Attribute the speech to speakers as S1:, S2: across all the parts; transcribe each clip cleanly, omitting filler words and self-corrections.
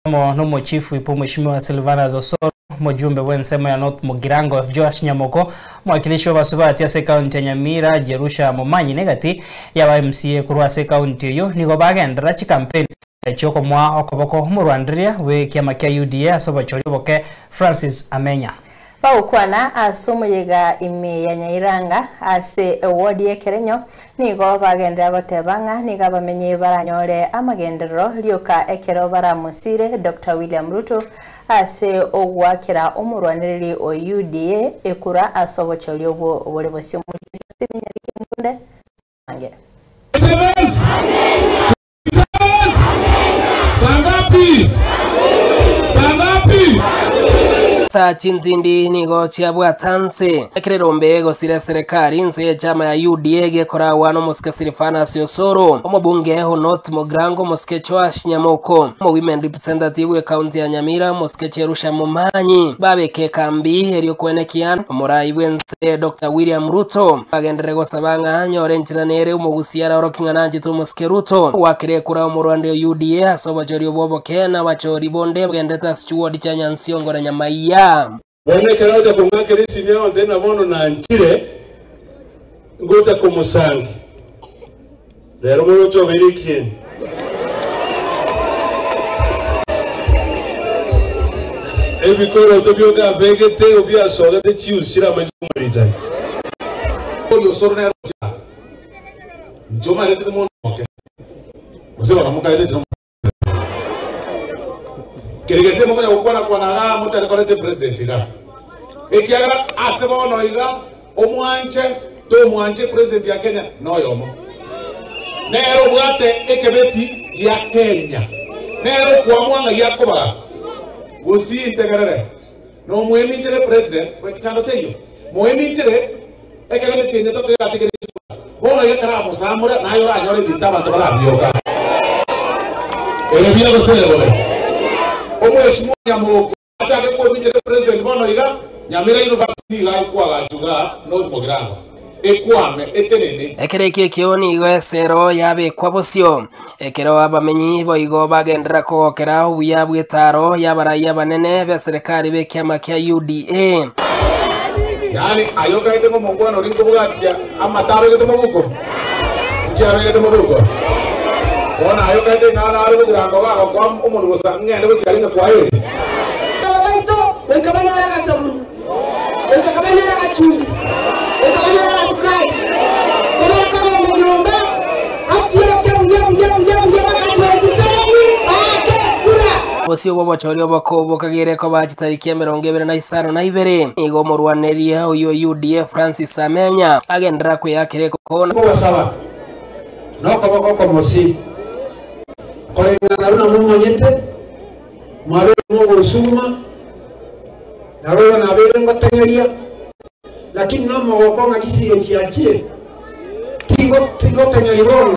S1: Nomo chifu ipo Mheshimiwa Silvana Osoro, mjumbe wa nsemo ya North Mugirango Josh Nyamoko, mwakilishi wa Basubati ya kaunti ya Nyamira Jerusha Momanyi negati ya MCA kurwa kaunti yo nigo bagendera chi campaign choko mwa okoboko murwandiria we kiama kya UDA asoba choriboke Francis Amenya.
S2: Baukwana asumuyega ime ya Nyairanga ase ward ya Kerenyo nigo bagendera gotebanga niga bamenye baranyore amagendero lyoka ekero baramusire Dr. William Ruto ase ogwakira umurwaniriri o UDA ekura asobocho lyobo obolebosyo muri Nyarike Mbunde ange
S3: Sa chinzindi nigo chiabwa tanse ekirerombe gosira serikali nse ya chama ya UDA gekora wano Mosike Silvana Osoro omubunge ho North Mugirango Mosike Josh Nyamoko mo women representative we county ya Nyamira Mosike Jerusha Momanyi babeke kambi eriyo kwenekian omurai wense Dr. William Ruto bagendere gosabanga nyore nchiranere umugusiara orokingananji to Mosike Ruto wakire kura omurwande UDA asoba jorio bobo kena bachori bonde bagendeta steward cha Nyansiongo na Nyamaiya
S4: Wone keraja kumwake risi nyao ndena bono na nchire ngota kumusangi lero mwono choverikien ebikoro otobyoga begete obya soga de chiusira majumuriza oyo sorona ya njoma lete mono oke usema kamuka ile Kirigese mwana ukwana kwa naga mutale kolete president ga. Ekiaga asebo no iga omwanje to mwanje president ya Kenya no yomo. Nero bwate ekebeti ya Kenya. Nero kwa mwanga yakoba. Wosi integrere. No mwemi chere president kwa kichando teyo. Mwemi chere ekele Kenya to ya tigere. Bono yakara musamura nayo anyore bitaba to bala bioga. Ebiya go sele bole. Mheshimiwa Nyamoko atake ko bitete president bono iga Nyamira University la kwa gajuga North Mugirango ekwame etenene
S3: ekereke kioni igwesero yabe kwabosyo ekero abamenyi boigo bagendera kokera uya bwetaro yabaraya banene be serikali be kiama kya UDA
S4: yani ayoga ite mo mongwana ringo bugakya amataro gete mubuko kya gete mubuko Ona ayoka ite ngana ari kugirango ga kwa umuntu gusa ngende bukiringa kwa yeri
S5: Abaito wekabanyara gatamu wekabanyara gachu wekabanyara gatukai wekabanyara ngiromba atiyoke buya katwegizani ake kura
S3: Bosio bobo chorio bako kagere ko bachitariki 2022 igo murwaneria uyo UDA Francis Amenya agendera ko yakire kokona
S6: ko basaba no ko komosi Korengana na mumonyete maro mo usuma naro na bere ngotengeria lakini no mo ko ngakisi echiachire tingo tengeri bono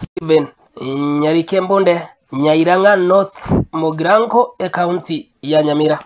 S3: Steven Nyarike Mbunde Nyairanga North Mugirango county ya Nyamira.